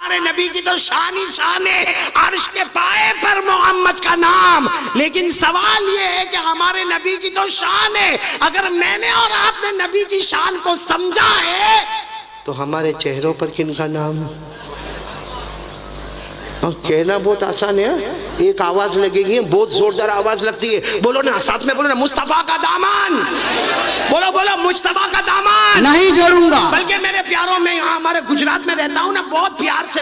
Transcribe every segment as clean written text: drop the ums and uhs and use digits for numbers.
ہمارے نبی کی تو شان ہی شان ہے، عرش کے پائے پر محمد کا نام. لیکن سوال یہ ہے کہ ہمارے نبی کی تو شان ہے، اگر میں نے اور آپ نے نبی کی شان کو سمجھا ہے تو ہمارے چہروں پر کن کا نام؟ کہنا بہت آسان ہے، ایک آواز لگے گی، بہت زوردار آواز لگتی ہے. بولو نا، ساتھ میں بولو نا، مصطفیٰ کا دامن. بولو بولو، مصطفیٰ کا دامن نہیں چھوڑوں گا. بلکہ میرے پیاروں میں یہاں ہمارے گجرات میں رہتا ہوں نا، بہت پیار سے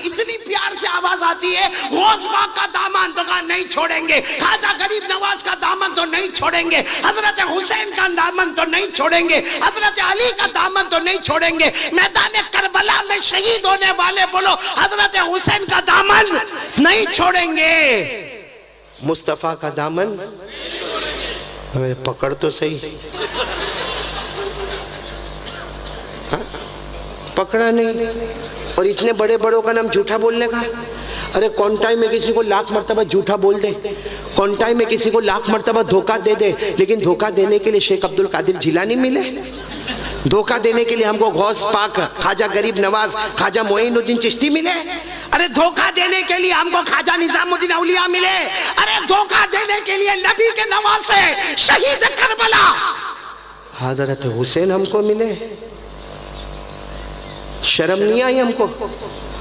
اتنی پیار سے آواز آتی ہے، غوث پاک کا دامن تو کہا نہیں چھوڑیں گے، خواجہ غریب نواز کا دامن تو نہیں چھوڑیں گے، حضرت حسین کا دامن تو نہیں چھوڑیں گے، حضرت علی کا دامن تو نہیں چھوڑیں گے، میدان کربلا میں شہید ہونے والے بولو حضرت حسین کا دامن نہیں چھوڑیں گے. مصطفیٰ کا دامن پکڑ تو صحیح، پکڑا نہیں. اور اتنے بڑے بڑوں کا نام جھوٹا بولنے کا. ارے کونٹائی میں کسی کو لاکھ مرتبہ جھوٹا بول دے، کونٹائی میں کسی کو لاکھ مرتبہ دھوکہ دے دے، لیکن دھوکہ دینے کے لیے شیخ عبد القادر جیلانی ملے، دھوکہ دینے کے لیے ہم کو غوث پاک، خواجہ غریب نواز، خواجہ معین الدین چشتی ملے. ارے دھوکہ دینے کے لیے ہم کو خواجہ نظام الدین اولیاء ملے. ارے دھوکہ دینے کے لیے نبی کے نواسے شہید کربلا حضرت حسین ہم کو ملے. شرم نہیں آئی ہم کو؟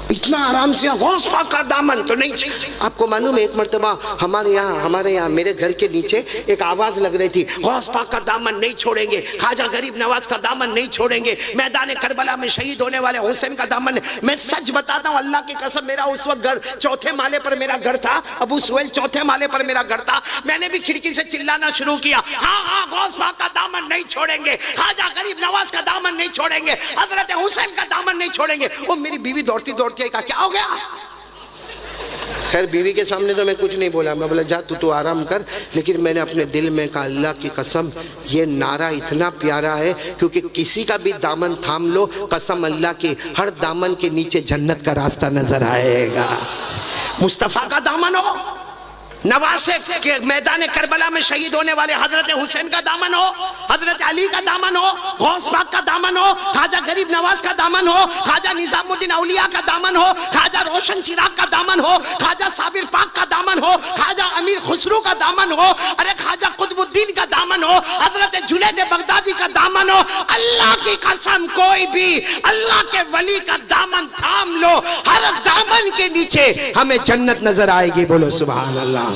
اتنا آرام سے غوث پاک کا دامن تو نہیں. آپ کو معلوم ہے ایک مرتبہ ہمارے یہاں میرے گھر کے نیچے ایک آواز لگ رہی تھی، غوث پاک کا دامن نہیں چھوڑیں گے، خواجہ غریب نواز کا دامن نہیں چھوڑیں گے، میدان کربلا میں شہید ہونے والے حسین کا دامن. میں سچ بتاتا ہوں، اللہ کی قسم، میرا اس وقت گھر چوتھے مالے پر میرا گھر تھا، ابو سہیل چوتھے مالے پر میرا گھر تھا. میں نے بھی کھڑکی سے چلانا شروع کیا، ہاں غوث پاک کا دامن نہیں چھوڑیں گے، خواجہ غریب نواز کا دامن نہیں چھوڑیں گے، حضرت حسین کا دامن نہیں چھوڑیں گے. وہ میری بیوی دوڑتی کہا کیا ہو گیا؟ خیر بیوی کے سامنے تو میں کچھ نہیں بولا، میں بولا جا تو آرام کر. لیکن میں نے اپنے دل میں کہا اللہ کی قسم یہ نعرہ اتنا پیارا ہے، کیونکہ کسی کا بھی دامن تھام لو، قسم اللہ کی ہر دامن کے نیچے جنت کا راستہ نظر آئے گا. مصطفیٰ کا دامن ہو، نواسے کے میدان کربلا میں شہید ہونے والے حضرت حسین کا دامن ہو، حضرت علی کا دامن ہو، غوث پاک کا دامن ہو، خواجہ غریب نواز کا دامن ہو، خواجہ نظام الدین اولیاء کا دامن ہو، خواجہ روشن چراغ کا دامن ہو، خواجہ صابر پاک کا دامن ہو، خواجہ امیر خسرو کا دامن ہو، ارے خواجہ قطب الدین کا دامن ہو، حضرت جنید بغدادی کا دامن ہو. اللہ کی قسم کوئی بھی اللہ کے ولی کا دامن تھام لو، ہر دامن کے نیچے ہمیں جنت نظر آئے گی. بولو سبحان اللہ.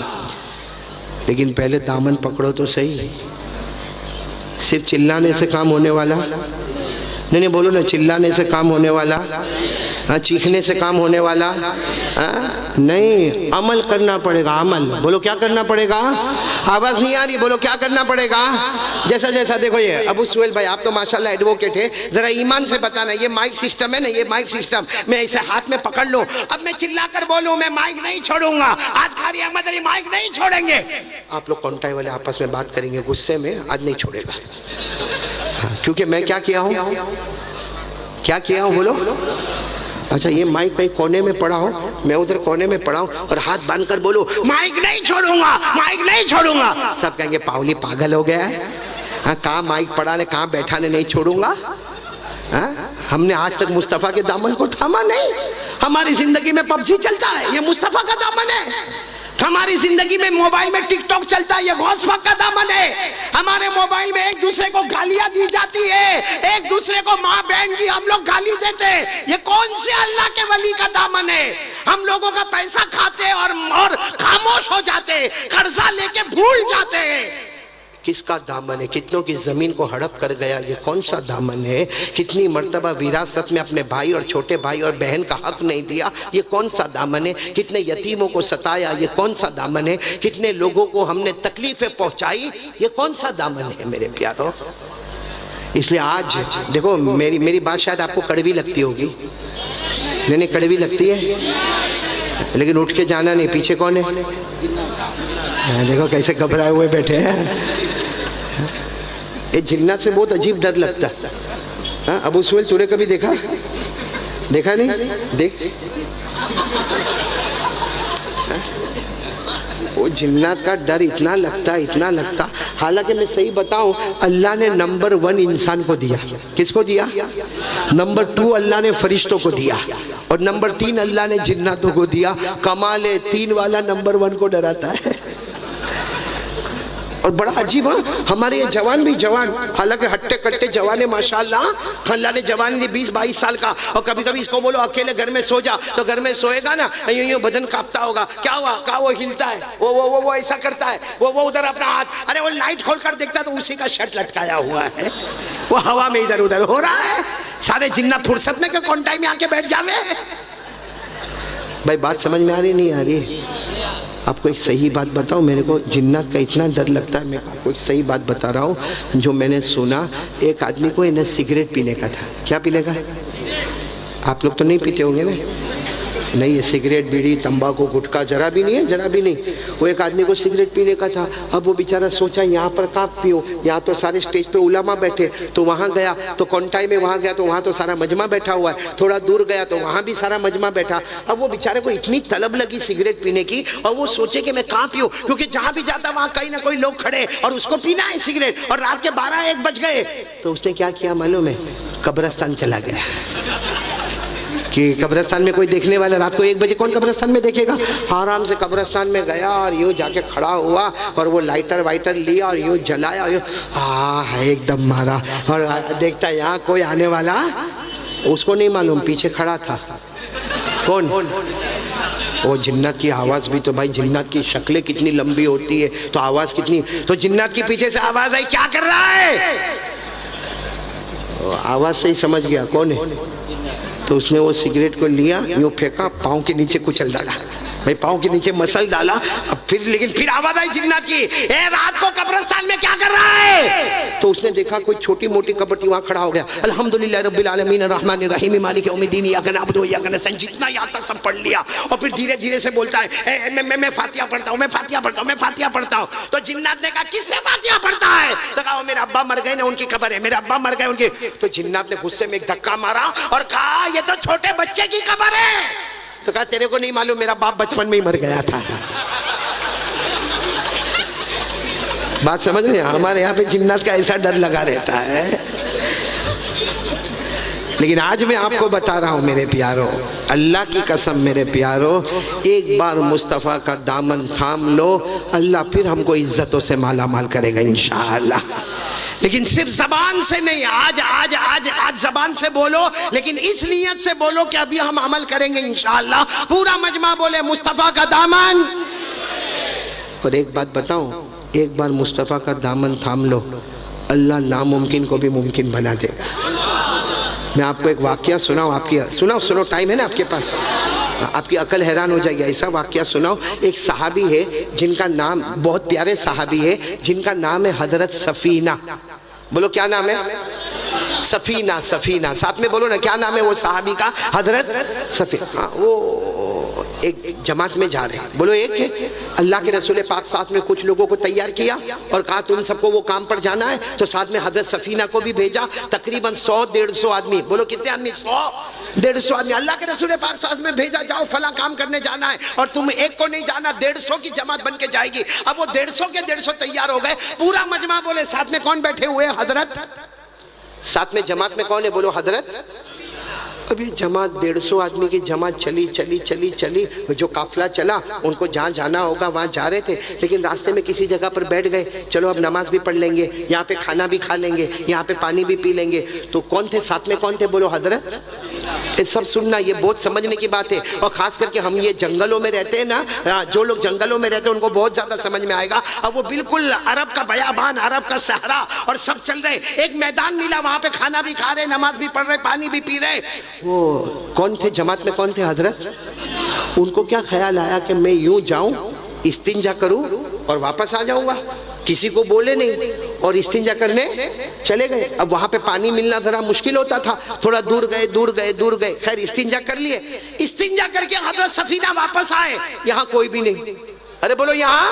لیکن پہلے دامن پکڑو تو صحیح. صرف چلانے سے کام ہونے والا نہیں، بولو نا، چلانے سے کام ہونے والا، چیخنے سے کام ہونے والا نہیں، عمل کرنا پڑے گا. عمل بولو کیا کرنا پڑے گا؟ آواز نہیں آ رہی، بولو کیا کرنا پڑے گا؟ جیسا دیکھو یہ ابو سہیل بھائی، آپ تو ماشاءاللہ ایڈوکیٹ ہے، ذرا ایمان سے بتانا، یہ مائک سسٹم ہے نا، یہ مائک سسٹم میں اسے ہاتھ میں پکڑ لوں، اب میں چلا کر بولوں میں مائک نہیں چھوڑوں گا، آج قاری احمد علی مائک نہیں چھوڑیں گے. آپ لوگ کانٹائی والے آپس میں بات کریں گے غصے میں، آج نہیں چھوڑے گا. کیونکہ میں کیا کیا ہوں بولو. اچھا یہ مائک کہیں کونے میں پڑا ہو، میں ادھر کونے میں پڑا ہوں اور ہاتھ باندھ کر بولو مائک نہیں چھوڑوں گا، مائک نہیں چھوڑوں گا، سب کہیں گے پاؤلی پاگل ہو گیا ہے. کہاں مائک پڑا نے، کہاں بیٹھا نے نہیں چھوڑوں گا. ہم نے آج تک مصطفیٰ کے دامن کو تھاما نہیں. ہماری زندگی میں پب جی چلتا ہے، یہ مصطفیٰ کا دامن ہے. ہماری زندگی میں موبائل میں ٹک ٹاک چلتا ہے، یہ غوث پاک کا دامن ہے. ہمارے موبائل میں ایک دوسرے کو گالیاں دی جاتی ہے، ایک دوسرے کو ماں بہن کی ہم لوگ گالی دیتے ہیں، یہ کون سے اللہ کے ولی کا دامن ہے؟ ہم لوگوں کا پیسہ کھاتے اور خاموش ہو جاتے، قرضہ لے کے بھول جاتے ہیں. کس کا دامن ہے؟ کتنوں کی زمین کو ہڑپ کر گیا، یہ کون سا دامن ہے؟ کتنی مرتبہ وراثت میں اپنے بھائی اور چھوٹے بھائی اور بہن کا حق نہیں دیا، یہ کون سا دامن ہے؟ کتنے یتیموں کو ستایا، یہ کون سا دامن ہے؟ کتنے لوگوں کو ہم نے تکلیفیں پہنچائی، یہ کون سا دامن ہے میرے پیارو؟ اس لیے آج دیکھو میری بات شاید آپ کو کڑوی لگتی ہوگی، نہیں کڑوی لگتی ہے، لیکن اٹھ کے جانا نہیں. پیچھے کون ہے؟ دیکھو کیسے گھبرائے ہوئے بیٹھے ہیں. یہ جنات سے بہت عجیب ڈر لگتا ہے. ابو سہیل تو نے کبھی دیکھا نہیں؟ دیکھ وہ جنات کا ڈر اتنا لگتا. حالانکہ میں صحیح بتاؤں, اللہ نے نمبر 1 انسان کو دیا. کس کو دیا؟ نمبر 2 اللہ نے فرشتوں کو دیا, اور نمبر 3 اللہ نے جناتوں کو دیا. کمال ہے, 3 والا نمبر 1 کو ڈراتا ہے. اور بڑا عجیب ہے, ہمارے یہ جوان بھی جوان, حالانکہ ہٹے کٹے جوان ہے ماشاءاللہ, اللہ نے جوان دی 20-22 سال کا, اور کبھی کبھی اس کو بولو اکیلے گھر میں سو جا, تو گھر میں سوئے گا نا, یوں بدن کانپتا ہوگا. کیا ہوا؟ کہا وہ ہلتا ہے, وہ ایسا کرتا ہے, وہ ادھر اپنا ہاتھ, ارے وہ لائٹ کھول کر دیکھتا تو اسی کا شرٹ لٹکایا ہوا ہے, وہ ہوا میں ادھر ادھر ہو رہا ہے. سارے جنات فرصت میں کہ کون ٹائم میں آ کے بیٹھ جاوے. بھائی بات سمجھ میں آ رہی نہیں آ رہی؟ آپ کو ایک صحیح بات بتاؤں, میرے کو جنات کا اتنا ڈر لگتا ہے. میں آپ کو ایک صحیح بات بتا رہا ہوں جو میں نے سنا. ایک آدمی کو انہیں سگریٹ پینے کا تھا. کیا پینے کا؟ آپ لوگ تو نہیں پیتے ہوں گے نا, نہیں ہے سگریٹ بیڑی تمباکو گٹکا ذرا بھی نہیں ہے, ذرا بھی نہیں. وہ ایک آدمی کو سگریٹ پینے کا تھا. اب وہ بیچارہ سوچا یہاں پر کہاں پیو, یہاں تو سارے سٹیج پہ علماء بیٹھے, تو وہاں گیا تو کونٹائی میں وہاں گیا تو وہاں تو سارا مجمع بیٹھا ہوا ہے. تھوڑا دور گیا تو وہاں بھی سارا مجمع بیٹھا. اب وہ بیچارے کو اتنی طلب لگی سگریٹ پینے کی, اور وہ سوچے کہ میں کہاں پیوں, کیونکہ جہاں بھی جاتا وہاں کہیں نہ کوئی لوگ کھڑے اور اس کو پینا ہے سگریٹ, اور رات کے 12-1 بج گئے. تو اس نے کیا کیا معلوم ہے؟ قبرستان چلا گیا. کہ قبرستان میں کوئی دیکھنے والا, رات کو 1 بجے کون قبرستان میں دیکھے گا. آرام سے قبرستان میں گیا اور یوں جا کے کھڑا ہوا, اور وہ لائٹر وائٹر لیا اور یوں جلایا, ایک دم مارا, اور دیکھتا یہاں کوئی آنے والا, اس کو نہیں معلوم پیچھے کھڑا تھا کون, وہ جنات کی آواز بھی. تو بھائی جنات کی شکلیں کتنی لمبی ہوتی ہے, تو آواز کتنی, تو جنات کی پیچھے سے آواز آئی, کیا کر رہا ہے؟ آواز سے ہی سمجھ گیا کون ہے. تو اس نے وہ سگریٹ کو لیا, یوں پھینکا, پاؤں کے نیچے کچل ڈالا. بھائی پاؤں کے نیچے مسل ڈالا. اب پھر آواز آئی جنات کی, اے رات کو قبرستان میں کیا کر رہا ہے؟ تو اس نے دیکھا کوئی چھوٹی موٹی قبر تھی, وہاں کھڑا ہو گیا. الحمدللہ رب العالمین الرحمن الرحیم مالک یوم الدین ایاک نعبد و ایاک نستعین, جتنا یاد تھا سب پڑھ لیا. اور پھر دھیرے دھیرے سے بولتا ہے, میں فاتحہ پڑھتا ہوں, میں فاتحہ پڑھتا ہوں, میں فاتحہ پڑھتا ہوں. تو جنات نے کہا کس نے فاتحہ پڑھتا ہے؟ تو کہا وہ میرے ابا مر گئے نا, ان کی قبر ہے, میرے ابا مر گئے ان کی. تو جنات نے غصے میں ایک دھکا مارا اور کہا یہ تو چھوٹے بچے کی قبر ہے. تو کہا تیرے کو نہیں معلوم, میرا باپ بچپن میں ہی مر گیا تھا. بات سمجھ رہے ہیں؟ ہمارے یہاں پہ جنات کا ایسا ڈر لگا رہتا ہے. لیکن آج میں آپ کو بتا رہا ہوں میرے پیاروں, اللہ کی قسم میرے پیاروں, ایک بار مصطفیٰ کا دامن تھام لو, اللہ پھر ہم کو عزتوں سے مالا مال کرے گا انشاءاللہ. لیکن صرف زبان سے نہیں, آج زبان سے بولو, لیکن اس نیت سے بولو کہ ابھی ہم عمل کریں گے انشاءاللہ. پورا مجمع بولے مصطفیٰ کا دامن. اور ایک بات بتاؤں, ایک بار مصطفیٰ کا دامن تھام لو, اللہ ناممکن کو بھی ممکن بنا دے گا. میں آپ کو ایک واقعہ سناؤں, آپ کی سنو, ٹائم ہے نا آپ کے پاس, آپ کی عقل حیران ہو جائے گی. ایسا واقعہ سناؤ. ایک صحابی ہے جن کا نام, بہت پیارے صحابی ہے جن کا نام ہے حضرت سفینہ. بولو کیا نام ہے؟ سفینہ. ساتھ میں بولو نا, کیا نام ہے وہ صحابی کا؟ حضرت سفینہ. وہ ایک جماعت میں جا رہے ہیں, بولو ایک ہے. اللہ کے رسول پاک ساتھ میں کچھ لوگوں کو تیار کیا اور کہا تم سب کو وہ کام پر جانا ہے. تو ساتھ میں حضرت سفینہ کو بھی بھیجا. تقریباً 100-150 آدمی. بولو کتنے آدمی؟ 100-150 آدمی. اللہ کے رسول پاک ساتھ میں بھیجا, جاؤ فلاں کام کرنے جانا ہے. اور تم ایک کو نہیں جانا, 150 کی جماعت بن کے جائے گی. اب وہ 150 کے 150 تیار ہو گئے. پورا مجمع بولے ساتھ میں کون بیٹھے ہوئے؟ حضرت. ساتھ میں جماعت میں کون ہے؟ بولو حضرت. اب یہ جماعت 150 آدمی کی جماعت چلی. جو قافلہ چلا ان کو جہاں جانا ہوگا وہاں جا رہے تھے, لیکن راستے میں کسی جگہ پر بیٹھ گئے. چلو اب نماز بھی پڑھ لیں گے, یہاں پہ کھانا بھی کھا لیں گے, یہاں پہ پانی بھی پی لیں گے. تو کون تھے ساتھ میں؟ کون تھے؟ بولو حضرت. یہ سب سننا, یہ بہت سمجھنے کی بات ہے. اور خاص کر کے ہم یہ جنگلوں میں رہتے ہیں نا, جو لوگ جنگلوں میں رہتے ہیں ان کو بہت زیادہ سمجھ میں آئے گا. اب وہ بالکل عرب کا بیابان, عرب کا صحرا, اور سب چل رہے. ایک میدان ملا, وہاں پہ کھانا بھی کھا رہے, نماز بھی پڑھ رہے, پانی بھی پی رہے. وہ کون تھے جماعت میں؟ کون تھے؟ حضرت. ان کو کیا خیال آیا کہ میں یوں جاؤں, استنجا کروں اور واپس آ جاؤں گا, کسی کو بولے نہیں, اور استنجا کرنے چلے گئے. اب وہاں پہ پانی ملنا ذرا مشکل ہوتا تھا, تھوڑا دور گئے. خیر استنجا کر لیے. استنجا کر کے حضرت سفینہ واپس آئے, یہاں کوئی بھی نہیں. ارے بولو یہاں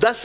10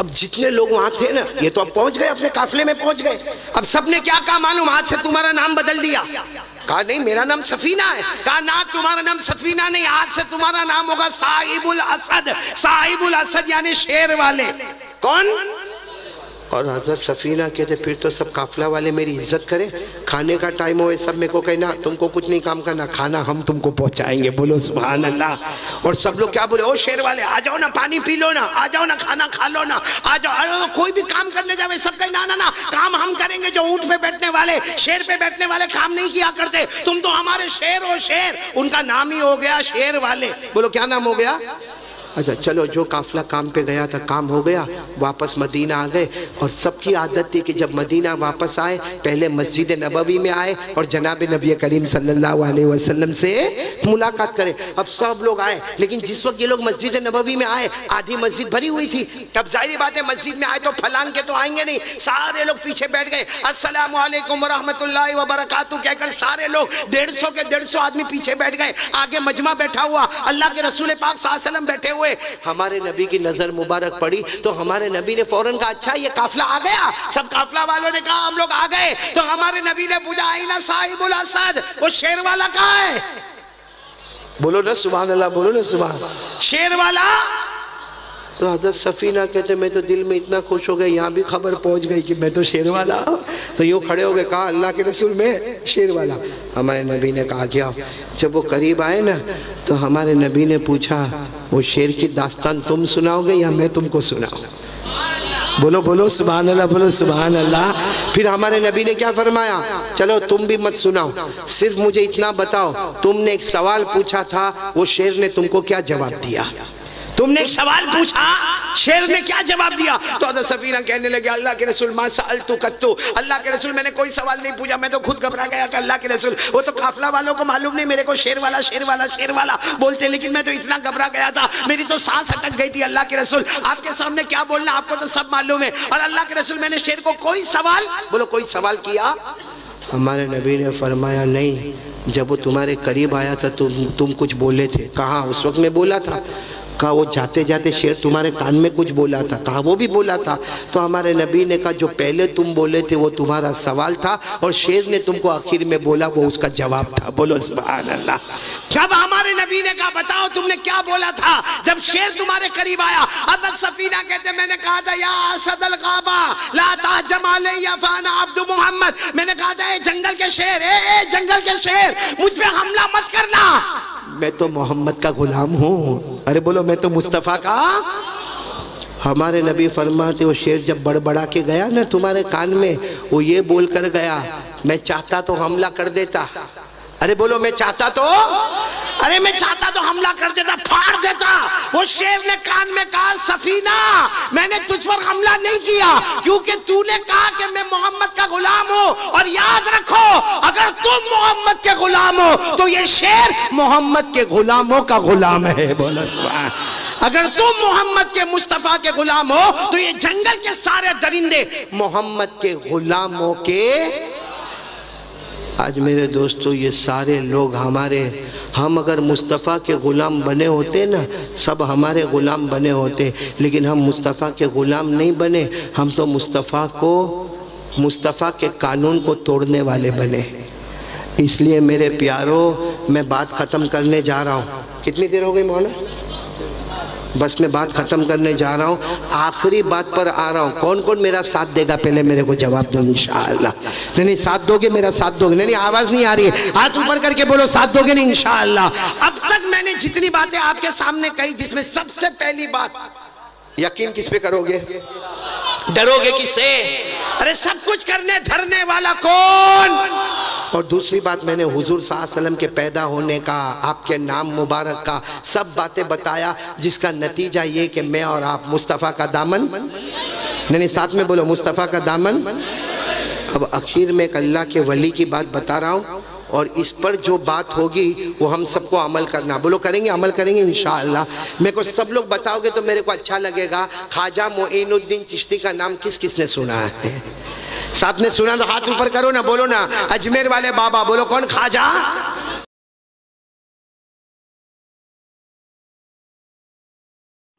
اب جتنے لوگ وہاں تھے نا یہ تو اب پہنچ گئے اپنے قافلے میں پہنچ گئے. اب سب نے کیا کہا معلوم؟ آج سے تمہارا نام بدل دیا. کہا نہیں میرا نام سفینہ ہے. کہا نہ تمہارا نام سفینہ نہیں, آج سے تمہارا نام ہوگا صاحب الاسد. صاحب الاسد یعنی شیر والے. کون؟ اور حضرت سفینہ کہتے پھر تو سب قافلہ والے میری عزت کریں, کھانے کا ٹائم ہوئے سب میں کو کہنا تم کو کچھ نہیں کام کرنا, کھانا ہم تم کو پہنچائیں گے. بولو سبحان اللہ. اور سب لوگ کیا بولے, او شیر والے آ جاؤ نا, پانی پی لو نا, آ جاؤ نا, کھانا کھا لو نا, آ جاؤ. کوئی بھی کام کرنے جاوے سب کہیں نا کام ہم کریں گے. جو اونٹ پہ بیٹھنے والے, شیر پہ بیٹھنے والے کام نہیں کیا کرتے, تم تو ہمارے شیر ہو. شیر ان کا نام ہی ہو گیا شیر والے. بولو کیا نام ہو گیا؟ اچھا چلو, جو قافلہ کام پہ گیا تھا کام ہو گیا, واپس مدینہ آ گئے. اور سب کی عادت تھی کہ جب مدینہ واپس آئے پہلے مسجد نبوی میں آئے اور جناب نبی کریم صلی اللہ علیہ وسلم سے ملاقات کرے. اب سب لوگ آئے, لیکن جس وقت یہ لوگ مسجد نبوی میں آئے آدھی مسجد بھری ہوئی تھی. اب ظاہری بات ہے مسجد میں آئے تو پھلان کے تو آئیں گے نہیں, سارے لوگ پیچھے بیٹھ گئے. السلام علیکم ورحمۃ اللہ وبرکاتہ کہہ کر سارے لوگ 150 کے 150 آدمی پیچھے بیٹھ گئے. آگے مجمع بیٹھا ہوا, اللہ کے رسول پاک صلی اللہ علیہ وسلم بیٹھے ہوئے. ہمارے نبی کی نظر مبارک پڑی تو ہمارے نبی نے فوراً کہا اچھا یہ قافلہ آ گیا. سب قافلہ والوں نے کہا ہم لوگ آ گئے. تو ہمارے نبی نے پوچھا آئینہ صاحب الاسد, وہ شیر والا کہاں ہے؟ بولو نا سبحان اللہ, بولو نا سبحان. شیر والا. تو حضرت سفینہ کہتے میں تو دل میں اتنا خوش ہو گئے, یہاں بھی خبر پہنچ گئی کہ میں تو شیر والا. تو یوں کھڑے ہو گئے, کہا اللہ کے رسول میں شیر والا. ہمارے نبی نے کہا کیا؟ جب وہ قریب آئے نا تو ہمارے نبی نے پوچھا وہ شیر کی داستان تم سناؤ گے یا میں تم کو سناؤں؟ بولو بولو سبحان اللہ, بولو سبحان اللہ. پھر ہمارے نبی نے کیا فرمایا, چلو تم بھی مت سناؤ, صرف مجھے اتنا بتاؤ تم نے ایک سوال پوچھا تھا, وہ شیر نے تم کو کیا جواب دیا؟ تم نے ایک سوال پوچھا, شیر نے کیا جواب دیا؟ تو حضرت سفینہ کہنے لگے اللہ کے رسول ما سألتو قطو, اللہ کے رسول میں نے کوئی سوال نہیں پوچھا, میں تو خود گھبرا گیا کہ اللہ کے رسول وہ تو قافلہ والوں کو معلوم نہیں میرے کو شیر والا شیر والا شیر والا بولتے, لیکن میں تو اتنا گھبرا گیا تھا میری تو سانس اٹک گئی تھی. اللہ کے رسول آپ کے سامنے کیا بولنا, آپ کو تو سب معلوم ہے. اور اللہ کے رسول میں نے شیر کو کوئی سوال, بولو کوئی سوال کیا؟ ہمارے نبی نے فرمایا نہیں, جب وہ تمہارے قریب آیا تھا تم کچھ بولے تھے. کہا اس وقت میں بولا تھا. کہا وہ جاتے جاتے شیر تمہارے کان میں کچھ بولا تھا. کہا وہ بھی بولا تھا. تو ہمارے نبی نے کہا جو پہلے تم بولے تھے وہ تمہارا سوال تھا, اور شیر نے تم کو آخر میں بولا وہ اس کا جواب تھا. بولو سبحان اللہ. جب ہمارے نبی نے کہا بتاؤ تم نے کیا بولا تھا جب شیر تمہارے قریب آیا؟ حضرت سفینہ کہتے میں نے کہا تھا یا اسد الغابہ لا تہجم علی فانا عبد محمد, میں نے کہا تھا اے جنگل کے شیر, اے جنگل کے شیر مجھ پہ حملہ مت کرنا, میں تو محمد کا غلام ہوں. ارے بولو میں تو مصطفیٰ کا. ہمارے نبی فرماتے وہ شیر جب بڑبڑا کے گیا نا تمہارے کان میں, وہ یہ بول کر گیا میں چاہتا تو حملہ کر دیتا. ارے بولو میں چاہتا تو, ارے میں چاہتا تو حملہ کر دیتا, پھاڑ دیتا. وہ شیر نے کان میں کہا سفینہ میں نے تجھ پر حملہ نہیں کیا کیونکہ تو نے کہا کہ میں محمد کا غلام ہوں, اور یاد رکھو اگر تم محمد کے غلام ہو تو یہ شیر محمد کے غلاموں کا غلام ہے. بولو سبحان. اگر تم محمد کے مصطفیٰ کے غلام ہو تو یہ جنگل کے سارے درندے محمد کے غلاموں کے. آج میرے دوستو یہ سارے لوگ ہم اگر مصطفیٰ کے غلام بنے ہوتے نا سب ہمارے غلام بنے ہوتے, لیکن ہم مصطفیٰ کے غلام نہیں بنے, ہم تو مصطفیٰ کے قانون کو توڑنے والے بنے. اس لیے میرے پیارو میں بات ختم کرنے جا رہا ہوں. کتنی دیر ہو گئی مولانا؟ بس میں بات ختم کرنے جا رہا ہوں, آخری بات پر آ رہا ہوں. کون کون میرا ساتھ دے گا پہلے میرے کو جواب دو انشاءاللہ. نہیں ساتھ دو گے, میرا ساتھ دو گے؟ نہیں آواز نہیں آ رہی ہے, ہاتھ اوپر کر کے بولو ساتھ دو گے نہیں انشاءاللہ. اب تک میں نے جتنی باتیں آپ کے سامنے کہی جس میں سب سے پہلی بات یقین کس پہ کرو گے؟ ڈرو گے کس سے؟ ارے سب کچھ کرنے دھرنے والا کون؟ اور دوسری بات میں نے حضور صلی اللہ علیہ وسلم کے پیدا ہونے کا, آپ کے نام مبارک کا سب باتیں بتایا, جس کا نتیجہ یہ کہ میں اور آپ مصطفیٰ کا دامن, نہیں ساتھ میں بولو مصطفیٰ کا دامن. اب اخیر میں ایک اللہ کے ولی کی بات بتا رہا ہوں, اور اس پر جو بات ہوگی وہ ہم سب کو عمل کرنا. بولو کریں گے, عمل کریں گے انشاءاللہ. میرے کو سب لوگ بتاؤ گے تو میرے کو اچھا لگے گا. خواجہ معین الدین چشتی کا نام کس کس نے سنا ہے؟ ساتھ نے سنا تو ہاتھ اوپر کرو نا, بولو نا اجمیر والے بابا. بولو کون؟ خواجہ